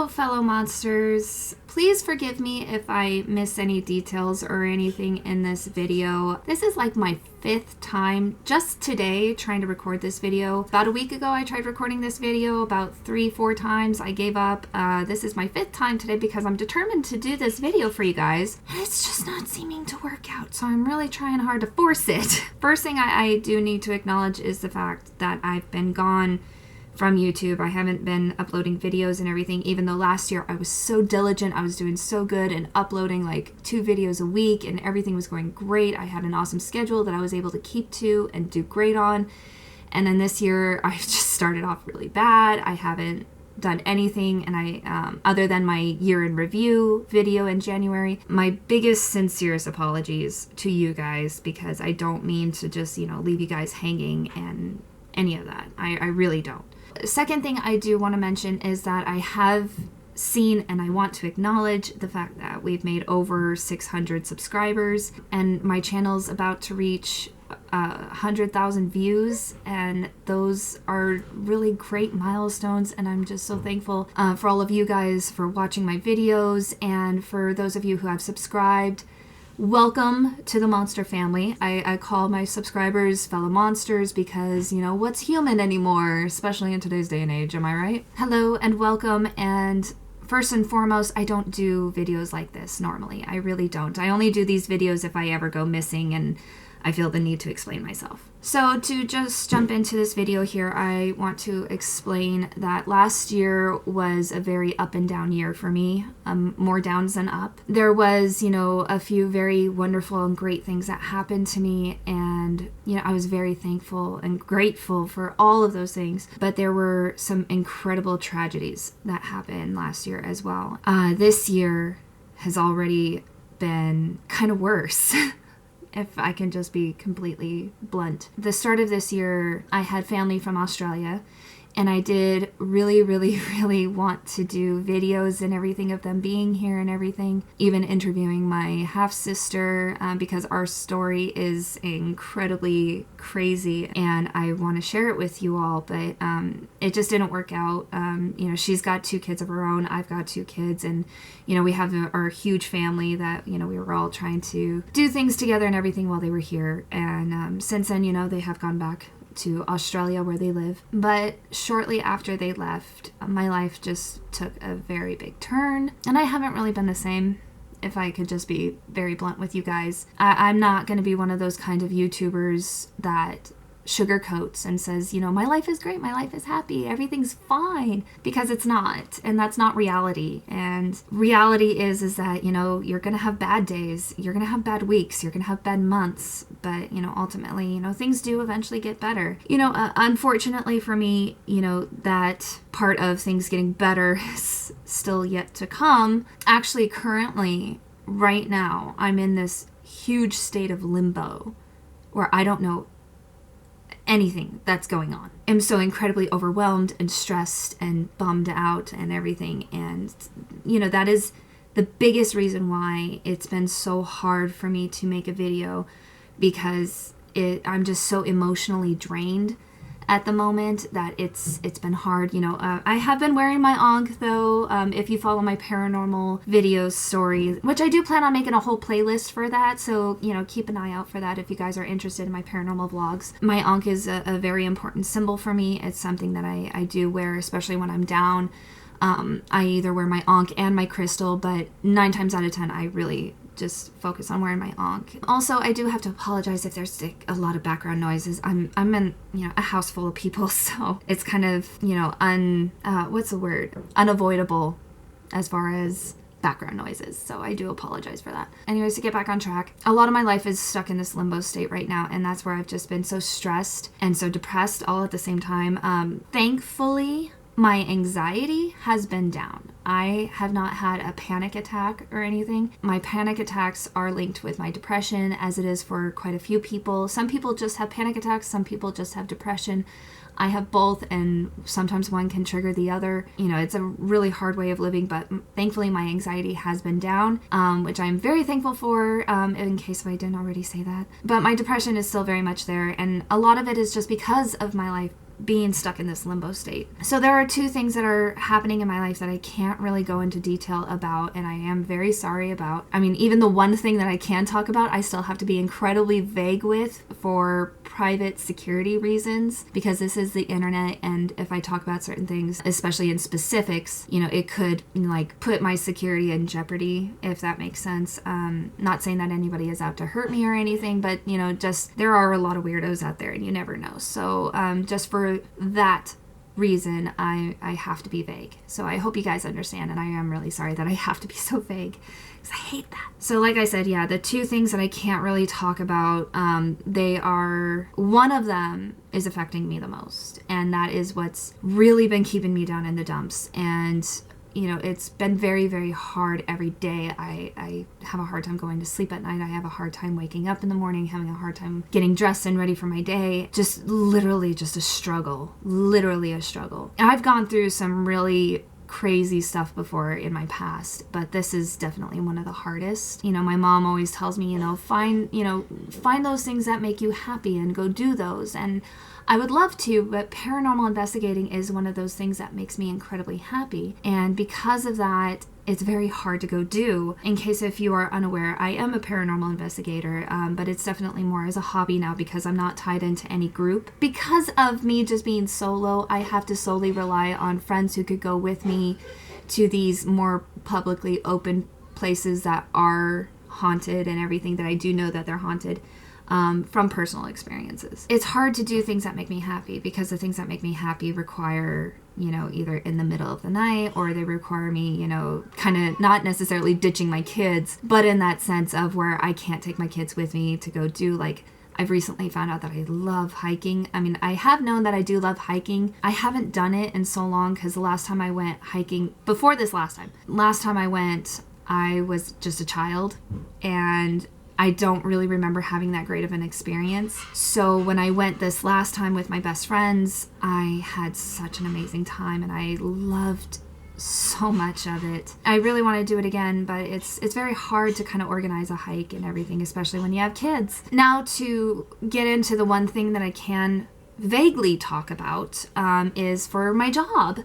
Hello, fellow monsters. Please forgive me if I miss any details or anything in this video. This is like my 5th time just today trying to record this video. About a week ago, I tried recording this video about 3-4 times. I gave up. This is my 5th time today because I'm determined to do this video for you guys. And it's just not seeming to work out, so I'm really trying hard to force it. First thing I do need to acknowledge is the fact that I've been gone from YouTube. I haven't been uploading videos and everything, even though last year I was so diligent. I was doing so good and uploading like 2 videos a week and everything was going great. I had an awesome schedule that I was able to keep to and do great on. And then this year I just started off really bad. I haven't done anything, and I other than my year in review video in January. My biggest sincerest apologies to you guys, because I don't mean to just, leave you guys hanging and any of that. I really don't. Second thing I do want to mention is that I have seen, and I want to acknowledge the fact that we've made over 600 subscribers, and my channel's about to reach 100,000 views, and those are really great milestones, and I'm just so thankful for all of you guys for watching my videos, and for those of you who have subscribed. Welcome to the monster family. I call my subscribers fellow monsters because, what's human anymore, especially in today's day and age, am I right? Hello and welcome, and first and foremost, I don't do videos like this normally. I really don't. I only do these videos if I ever go missing and I feel the need to explain myself. So to just jump into this video here, I want to explain that last year was a very up and down year for me, more downs than up. There was, a few very wonderful and great things that happened to me, and, I was very thankful and grateful for all of those things. But there were some incredible tragedies that happened last year as well. This year has already been kind of worse. If I can just be completely blunt. The start of this year, I had family from Australia, and I did really, really, really want to do videos and everything of them being here and everything, even interviewing my half-sister, because our story is incredibly crazy, and I want to share it with you all, but it just didn't work out. She's got 2 kids of her own, I've got 2 kids, and we have our huge family that, we were all trying to do things together and everything while they were here, and since then, they have gone back to Australia where they live. But shortly after they left, my life just took a very big turn, and I haven't really been the same, if I could just be very blunt with you guys. I'm not going to be one of those kind of YouTubers that sugarcoats and says, my life is great, my life is happy, everything's fine, because it's not, and that's not reality. And reality is that, you're gonna have bad days, you're gonna have bad weeks, you're gonna have bad months, but, ultimately, things do eventually get better. Unfortunately for me, that part of things getting better is still yet to come. Actually, currently, right now, I'm in this huge state of limbo where I don't know anything that's going on. I'm so incredibly overwhelmed and stressed and bummed out and everything, and that is the biggest reason why it's been so hard for me to make a video, because I'm just so emotionally drained at the moment that it's been hard. I have been wearing my ankh though. If you follow my paranormal videos story, which I do plan on making a whole playlist for that, so keep an eye out for that if you guys are interested in my paranormal vlogs. My ankh is a very important symbol for me. It's something that I do wear, especially when I'm down. I either wear my ankh and my crystal, but 9 times out of 10 I really just focus on wearing my ankh. Also, I do have to apologize if there's a lot of background noises. I'm in a house full of people, so it's kind of unavoidable as far as background noises, so I do apologize for that. Anyways, to get back on track, a lot of my life is stuck in this limbo state right now, and that's where I've just been so stressed and so depressed all at the same time. Thankfully, my anxiety has been down. I have not had a panic attack or anything. My panic attacks are linked with my depression, as it is for quite a few people. Some people just have panic attacks, some people just have depression. I have both, and sometimes one can trigger the other. It's a really hard way of living, but thankfully my anxiety has been down, which I'm very thankful for, in case I didn't already say that. But my depression is still very much there, and a lot of it is just because of my life being stuck in this limbo state. So there are two things that are happening in my life that I can't really go into detail about, and I am very sorry about. I mean, even the one thing that I can talk about, I still have to be incredibly vague with for private security reasons, because this is the internet, and if I talk about certain things, especially in specifics, you know, it could like put my security in jeopardy, if that makes sense. Not saying that anybody is out to hurt me or anything, but you know, just there are a lot of weirdos out there and you never know. So just for that reason, I have to be vague. So I hope you guys understand, and I am really sorry that I have to be so vague, because I hate that. So like I said, yeah, the two things that I can't really talk about, they are, one of them is affecting me the most, and that is what's really been keeping me down in the dumps. And you know, it's been very, very hard every day. I have a hard time going to sleep at night. I have a hard time waking up in the morning, having a hard time getting dressed and ready for my day. Just literally just a struggle. Literally a struggle. I've gone through some really crazy stuff before in my past, but this is definitely one of the hardest. You know, my mom always tells me, find those things that make you happy and go do those. And I would love to, but paranormal investigating is one of those things that makes me incredibly happy. And because of that, it's very hard to go do. In case if you are unaware, I am a paranormal investigator, but it's definitely more as a hobby now because I'm not tied into any group. Because of me just being solo, I have to solely rely on friends who could go with me to these more publicly open places that are haunted and everything, that I do know that they're haunted. From personal experiences. It's hard to do things that make me happy because the things that make me happy require, either in the middle of the night, or they require me, kind of not necessarily ditching my kids, but in that sense of where I can't take my kids with me to go do, like, I've recently found out that I love hiking. I mean, I have known that I do love hiking. I haven't done it in so long because the last time I went hiking, last time I went, I was just a child, and I don't really remember having that great of an experience. So when I went this last time with my best friends, I had such an amazing time and I loved so much of it. I really want to do it again, but it's very hard to kind of organize a hike and everything, especially when you have kids. Now to get into the one thing that I can vaguely talk about is for my job.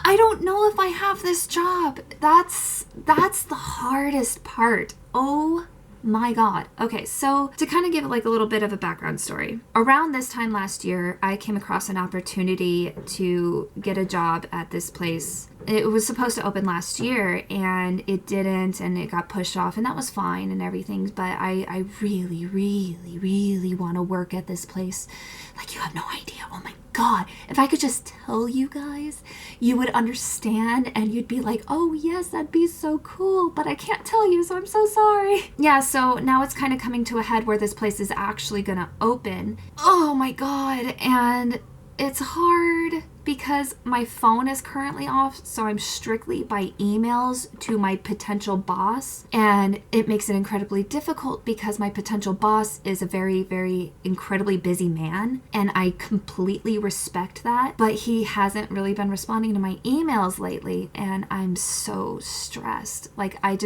I don't know if I have this job. That's the hardest part. Oh my God. Okay, so to kind of give like a little bit of a background story. Around this time last year, I came across an opportunity to get a job at this place. It was supposed to open last year and it didn't, and it got pushed off, and that was fine and everything, but I really, really, really want to work at this place. Like, you have no idea. Oh my God. If I could just tell you guys, you would understand and you'd be like, oh yes, that'd be so cool, but I can't tell you, so I'm so sorry. Yeah, so now it's kind of coming to a head where this place is actually gonna open. Oh my God. And it's hard because my phone is currently off, so I'm strictly by emails to my potential boss, and it makes it incredibly difficult because my potential boss is a very, very incredibly busy man, and I completely respect that, but he hasn't really been responding to my emails lately, and I'm so stressed. Like, I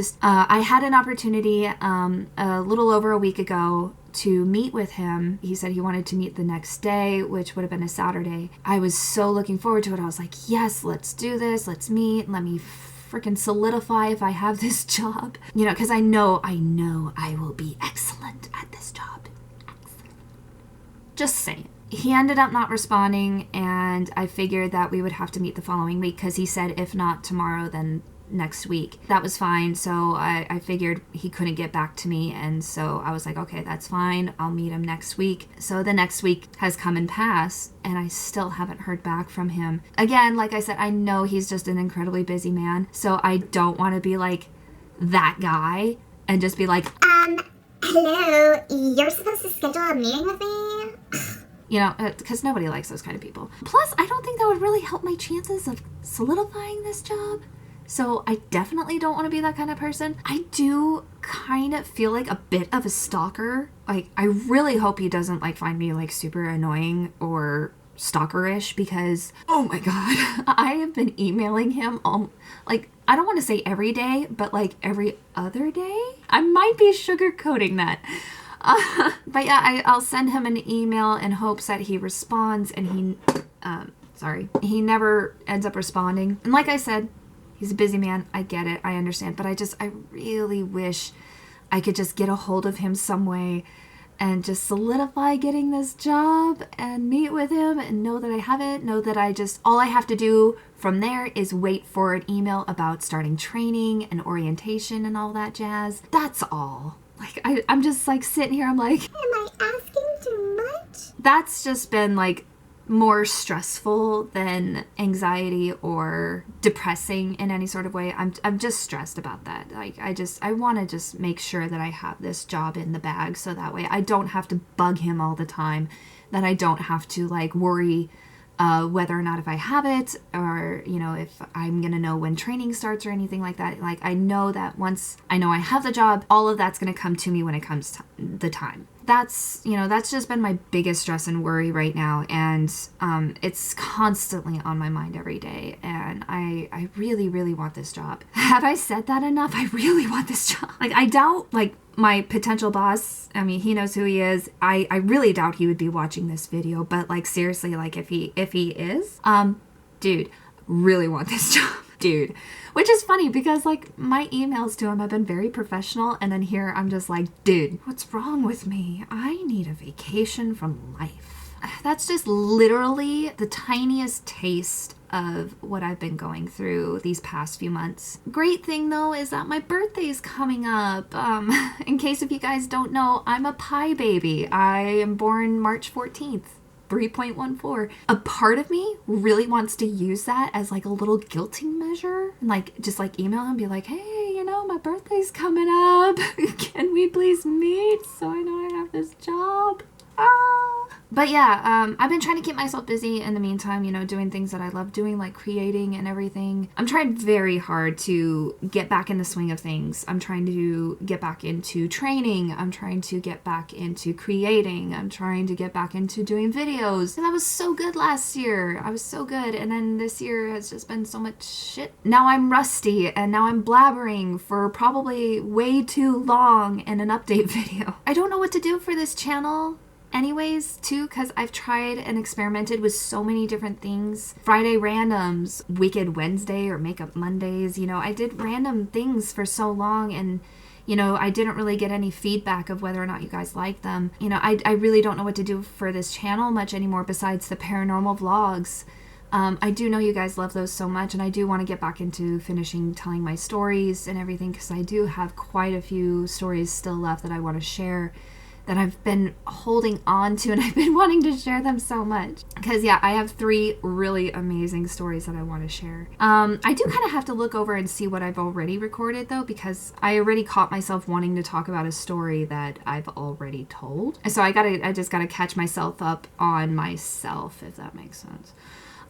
had an opportunity a little over a week ago to meet with him. He said he wanted to meet the next day, which would have been a Saturday. I was so looking forward to it. I was like, yes, let's do this. Let's meet. Let me freaking solidify if I have this job. Because I know I will be excellent at this job. Excellent. Just saying. He ended up not responding, and I figured that we would have to meet the following week because he said if not tomorrow, then next week. That was fine. So I figured he couldn't get back to me, and so I was like, okay, that's fine. I'll meet him next week. So the next week has come and passed, and I still haven't heard back from him. Again, like I said, I know he's just an incredibly busy man, so I don't want to be like that guy and just be like, hello, you're supposed to schedule a meeting with me? Because nobody likes those kind of people. Plus, I don't think that would really help my chances of solidifying this job. So I definitely don't want to be that kind of person. I do kind of feel like a bit of a stalker. Like, I really hope he doesn't find me super annoying or stalkerish, because oh my God, I have been emailing him I don't want to say every day, but every other day. I might be sugarcoating that. But yeah, I'll send him an email in hopes that he responds, and he never ends up responding. And like I said, he's a busy man. I get it. I understand. But I really wish I could just get a hold of him some way and just solidify getting this job and meet with him and know that I have it. Know that all I have to do from there is wait for an email about starting training and orientation and all that jazz. That's all. Like, I'm just like sitting here. I'm like, am I asking too much? That's just been like more stressful than anxiety or depressing in any sort of way. I'm just stressed about that. Like, I want to just make sure that I have this job in the bag, so that way I don't have to bug him all the time, that I don't have to like worry whether or not if I have it, or if I'm gonna know when training starts or anything like that. Like, I know that once I know I have the job, all of that's gonna come to me when it comes to the time. That's just been my biggest stress and worry right now, and it's constantly on my mind every day, and I really, really want this job. Have I said that enough? I really want this job. Like, I doubt, like, my potential boss, I mean, he knows who he is. I really doubt he would be watching this video, but like, seriously, like, if he is, dude, really want this job. Dude. Which is funny because like my emails to him have been very professional, and then here I'm just like, dude, what's wrong with me? I need a vacation from life. That's just literally the tiniest taste of what I've been going through these past few months. Great thing though is that my birthday's coming up. In case if you guys don't know, I'm a pie baby. I am born March 14th. 3.14. A part of me really wants to use that as like a little guilting measure, and like just like email him and be like, hey, my birthday's coming up. Can we please meet so I know I have this job? But yeah, I've been trying to keep myself busy in the meantime, doing things that I love doing, like creating and everything. I'm trying very hard to get back in the swing of things. I'm trying to get back into training. I'm trying to get back into creating. I'm trying to get back into doing videos. And I was so good last year. I was so good. And then this year has just been so much shit. Now I'm rusty, and now I'm blabbering for probably way too long in an update video. I don't know what to do for this channel anyways, too, because I've tried and experimented with so many different things. Friday randoms, Wicked Wednesday, or Makeup Mondays. I did random things for so long, and I didn't really get any feedback of whether or not you guys like them. I really don't know what to do for this channel much anymore besides the paranormal vlogs. I do know you guys love those so much, and I do want to get back into finishing telling my stories and everything, because I do have quite a few stories still left that I want to share, that I've been holding on to, and I've been wanting to share them so much. Because yeah, I have 3 really amazing stories that I want to share. I do kind of have to look over and see what I've already recorded though, because I already caught myself wanting to talk about a story that I've already told. So I just gotta catch myself up on myself, if that makes sense.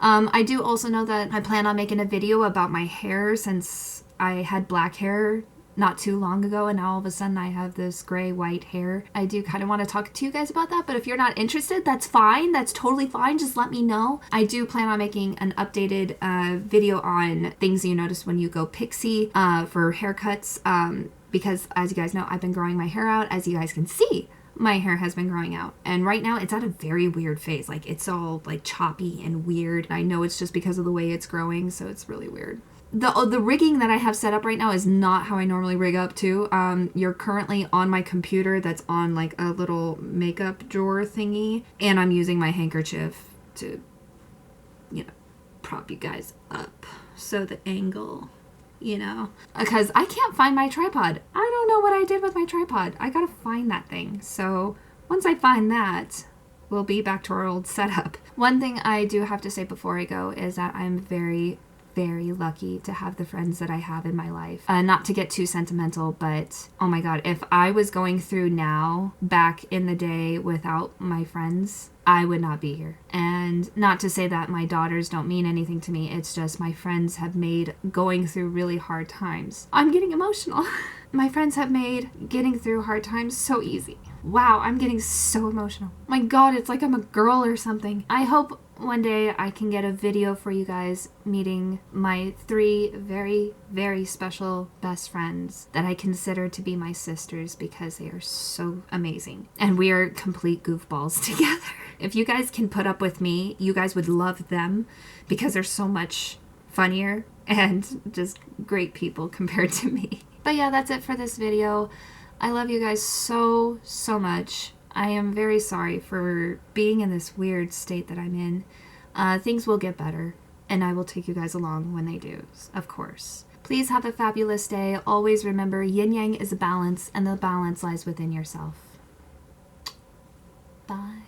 I do also know that I plan on making a video about my hair, since I had black hair not too long ago, and now all of a sudden I have this gray white hair. I do kind of want to talk to you guys about that, but if you're not interested, that's fine. That's totally fine. Just let me know. I do plan on making an updated video on things you notice when you go pixie for haircuts, because as you guys know, I've been growing my hair out. As you guys can see, my hair has been growing out, and right now it's at a very weird phase. Like, it's all like choppy and weird. I know it's just because of the way it's growing, so it's really weird. The rigging that I have set up right now is not how I normally rig up too. You're currently on my computer that's on like a little makeup drawer thingy, and I'm using my handkerchief to, prop you guys up. So the angle, because I can't find my tripod. I don't know what I did with my tripod. I gotta find that thing. So once I find that, we'll be back to our old setup. One thing I do have to say before I go is that I'm very, very lucky to have the friends that I have in my life. Not to get too sentimental, but oh my god, if I was going through now, back in the day, without my friends, I would not be here. And not to say that my daughters don't mean anything to me, it's just my friends have made going through really hard times. I'm getting emotional. My friends have made getting through hard times so easy. Wow, I'm getting so emotional. My god, it's like I'm a girl or something. I hope one day I can get a video for you guys meeting my 3 very, very special best friends that I consider to be my sisters because they are so amazing. And we are complete goofballs together. If you guys can put up with me, you guys would love them because they're so much funnier and just great people compared to me. But yeah, that's it for this video. I love you guys so, so much. I am very sorry for being in this weird state that I'm in. Things will get better, and I will take you guys along when they do, of course. Please have a fabulous day. Always remember, yin yang is a balance, and the balance lies within yourself. Bye.